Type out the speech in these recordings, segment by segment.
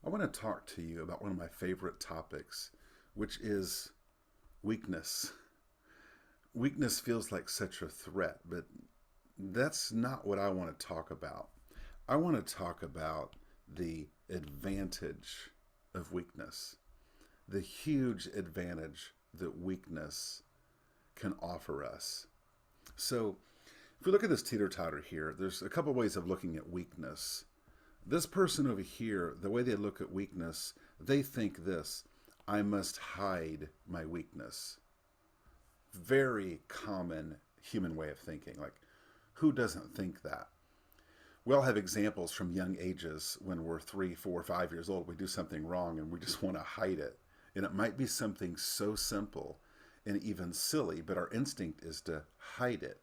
I want to talk to you about one of my favorite topics, which is weakness. Weakness feels like such a threat, but that's not what I want to talk about. I want to talk about the advantage of weakness, the huge advantage that weakness can offer us. So, if we look at this teeter totter here, there's a couple ways of looking at weakness. This person over here, the way they look at weakness, they think this: I must hide my weakness. Very common human way of thinking. Like, who doesn't think that? We all have examples from young ages when we're 3, 4, 5 years old. We do something wrong and we just want to hide it. And it might be something so simple and even silly, but our instinct is to hide it.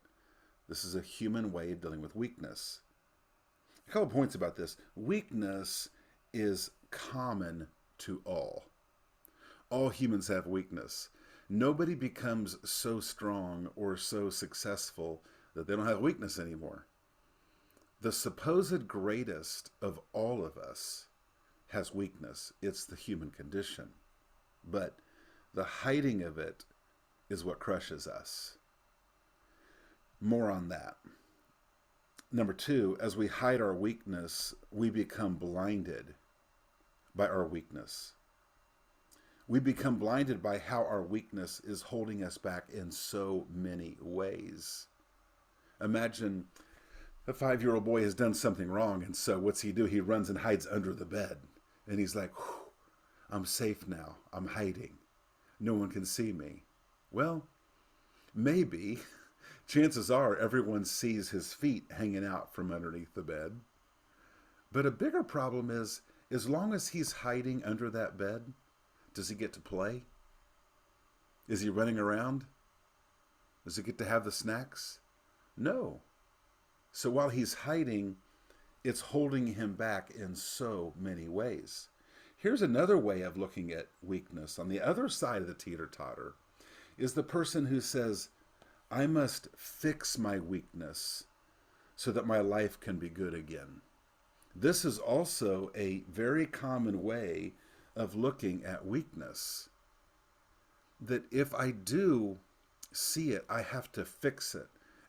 This is a human way of dealing with weakness. A couple points about this. Weakness is common to all. All humans have weakness. Nobody becomes so strong or so successful that they don't have weakness anymore. The supposed greatest of all of us has weakness. It's the human condition. But the hiding of it is what crushes us. More on that. Number two, as we hide our weakness, we become blinded by our weakness. We become blinded by how our weakness is holding us back in so many ways. Imagine a 5-year-old boy has done something wrong, and so what's he do? He runs and hides under the bed. And he's like, I'm safe now. I'm hiding. No one can see me. Well, maybe. Chances are everyone sees his feet hanging out from underneath the bed. But a bigger problem is, as long as he's hiding under that bed, does he get to play? Is he running around? Does he get to have the snacks? No. So while he's hiding, it's holding him back in so many ways. Here's another way of looking at weakness. On the other side of the teeter-totter is the person who says, I must fix my weakness so that my life can be good again. This is also a very common way of looking at weakness. That if I do see it, I have to fix it.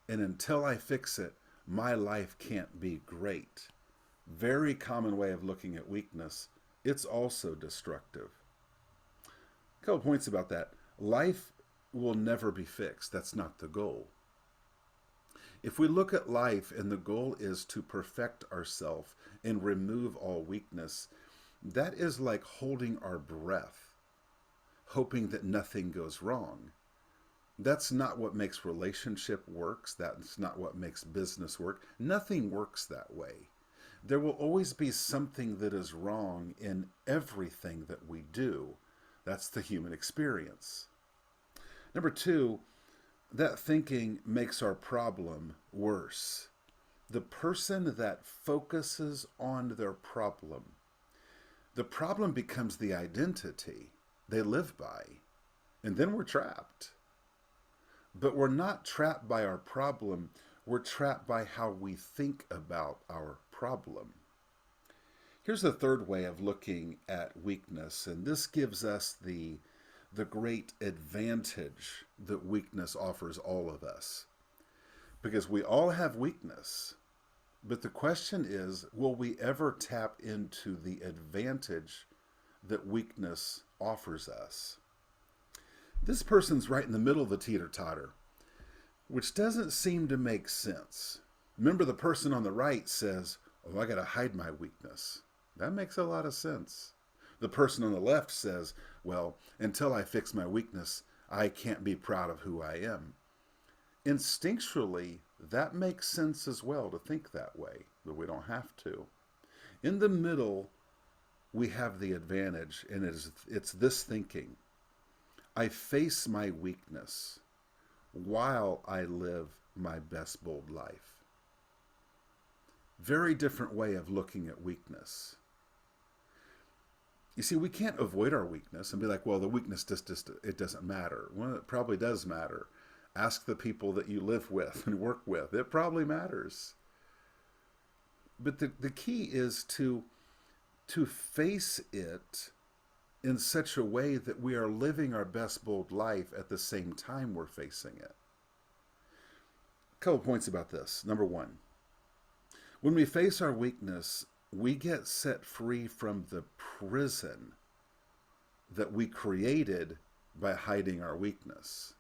And until I fix it, my life can't be great. Very common way of looking at weakness. It's also destructive. A couple points about that. Life will never be fixed. That's not the goal. If we look at life and the goal is to perfect ourselves and remove all weakness, that is like holding our breath, hoping that nothing goes wrong. That's not what makes relationship works. That's not what makes business work. Nothing works that way. There will always be something that is wrong in everything that we do. That's the human experience. Number two, that thinking makes our problem worse. The person that focuses on their problem, the problem becomes the identity they live by, and then we're trapped. But we're not trapped by our problem, we're trapped by how we think about our problem. Here's the third way of looking at weakness, and this gives us the great advantage that weakness offers all of us. Because we all have weakness, but the question is, will we ever tap into the advantage that weakness offers us? This person's right in the middle of the teeter-totter, which doesn't seem to make sense. Remember, the person on the right says, oh, I got to hide my weakness. That makes a lot of sense. The person on the left says, well, until I fix my weakness, I can't be proud of who I am. Instinctually, that makes sense as well to think that way, but we don't have to. In the middle, we have the advantage, and it's this thinking. I face my weakness while I live my best bold life. Very different way of looking at weakness. You see, we can't avoid our weakness and be like, well, the weakness just it doesn't matter. Well, it probably does matter. Ask the people that you live with and work with. It probably matters. But the key is to to face it in such a way that we are living our best bold life at the same time we're facing it. A couple points about this. Number one, when we face our weakness, we get set free from the prison that we created by hiding our weakness.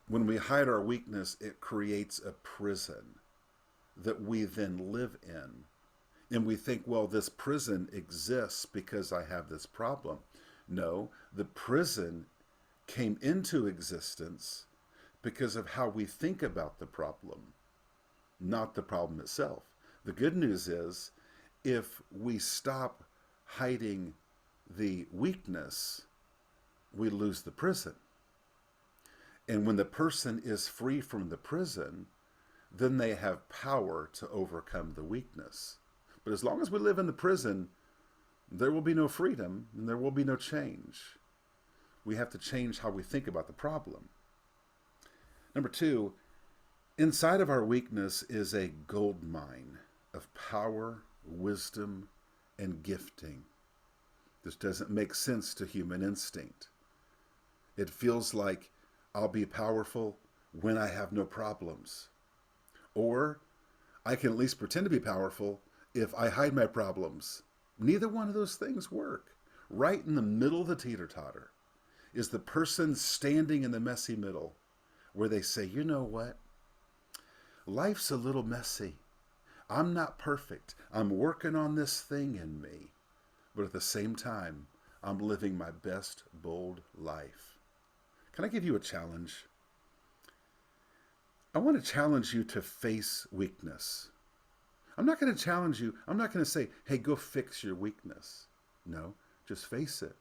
When we hide our weakness, it creates a prison that we then live in. And we think, well, this prison exists because I have this problem. No, the prison came into existence because of how we think about the problem, not the problem itself. The good news is, if we stop hiding the weakness, we lose the prison. And when the person is free from the prison, then they have power to overcome the weakness. But as long as we live in the prison, there will be no freedom and there will be no change. We have to change how we think about the problem. Number two, inside of our weakness is a gold mine of power, wisdom, and gifting. This doesn't make sense to human instinct. It feels like I'll be powerful when I have no problems. Or I can at least pretend to be powerful if I hide my problems. Neither one of those things work. Right in the middle of the teeter-totter is the person standing in the messy middle where they say, you know what? Life's a little messy. I'm not perfect. I'm working on this thing in me. But at the same time, I'm living my best, bold life. Can I give you a challenge? I want to challenge you to face weakness. I'm not going to challenge you. I'm not going to say, hey, go fix your weakness. No, just face it.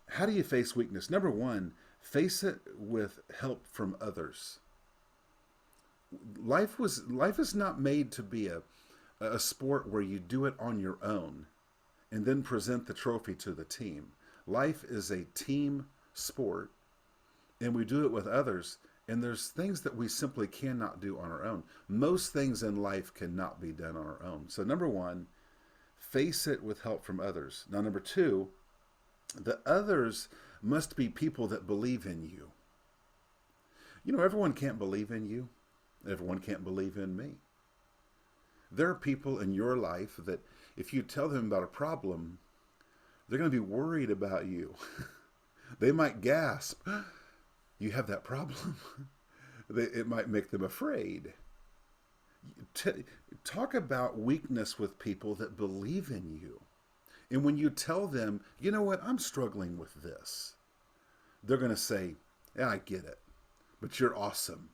How do you face weakness? Number one, face it with help from others. Life is not made to be a sport where you do it on your own and then present the trophy to the team. Life is a team sport, and we do it with others. And there's things that we simply cannot do on our own. Most things in life cannot be done on our own. So number one, face it with help from others. Now, number two, the others must be people that believe in you. You know, everyone can't believe in you. Everyone can't believe in me. There are people in your life that if you tell them about a problem, they're going to be worried about you. They might gasp. You have that problem. It might make them afraid. Talk about weakness with people that believe in you. And when you tell them, you know what, I'm struggling with this, they're going to say, yeah, I get it, but you're awesome.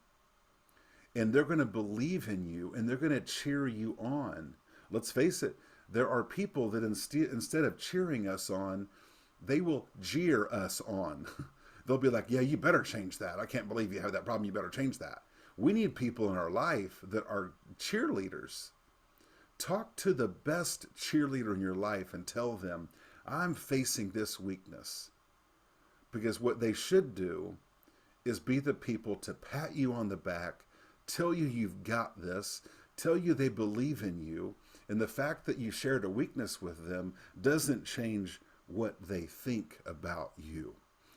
And they're going to believe in you and they're going to cheer you on. Let's face it, there are people that instead of cheering us on, they will jeer us on. They'll be like, yeah, you better change that. I can't believe you have that problem. You better change that. We need people in our life that are cheerleaders. Talk to the best cheerleader in your life and tell them, I'm facing this weakness. Because what they should do is be the people to pat you on the back, tell you you've got this, tell you they believe in you, and the fact that you shared a weakness with them doesn't change what they think about you.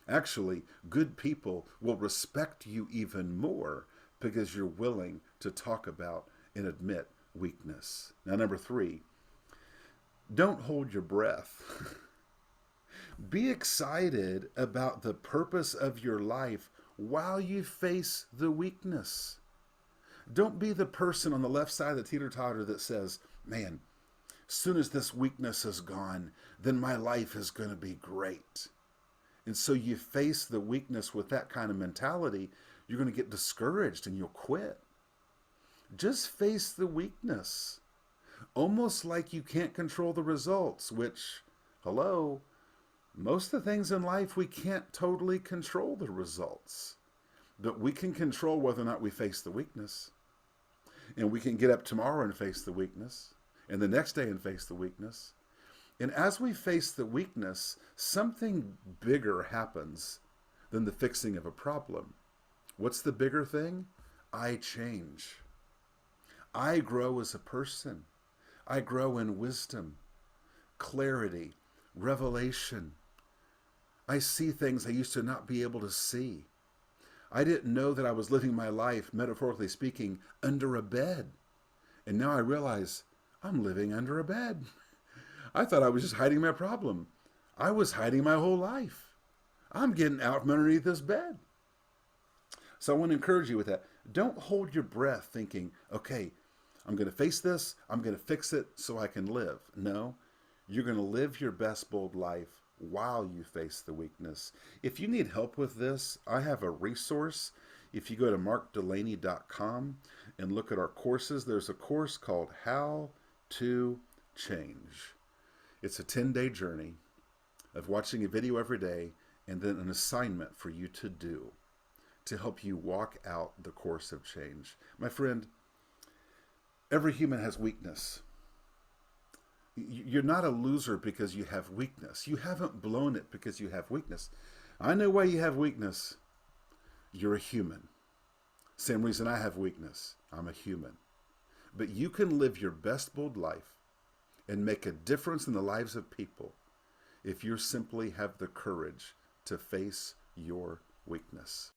Actually, good people will respect you even more because you're willing to talk about and admit weakness. Now, number three, don't hold your breath. Be excited about the purpose of your life while you face the weakness. Don't be the person on the left side of the teeter-totter that says, man, as soon as this weakness is gone, then my life is going to be great. And so you face the weakness with that kind of mentality, you're going to get discouraged and you'll quit. Just face the weakness. Almost like you can't control the results, which, hello, most of the things in life we can't totally control the results. But we can control whether or not we face the weakness. And we can get up tomorrow and face the weakness. And the next day and face the weakness. And as we face the weakness, something bigger happens than the fixing of a problem. What's the bigger thing? I change. I grow as a person. I grow in wisdom, clarity, revelation. I see things I used to not be able to see. I didn't know that I was living my life, metaphorically speaking, under a bed. And now I realize I'm living under a bed. I thought I was just hiding my problem. I was hiding my whole life. I'm getting out from underneath this bed. So I want to encourage you with that. Don't hold your breath thinking, okay, I'm going to face this, I'm going to fix it so I can live. No, you're going to live your best bold life while you face the weakness. If you need help with this, I have a resource. If you go to markdelaney.com and look at our courses, there's a course called How to Change. It's a 10-day journey of watching a video every day and then an assignment for you to do to help you walk out the course of change. My friend, every human has weakness. You're not a loser because you have weakness. You haven't blown it because you have weakness. I know why you have weakness. You're a human. Same reason I have weakness. I'm a human. But you can live your best bold life and make a difference in the lives of people if you simply have the courage to face your weakness.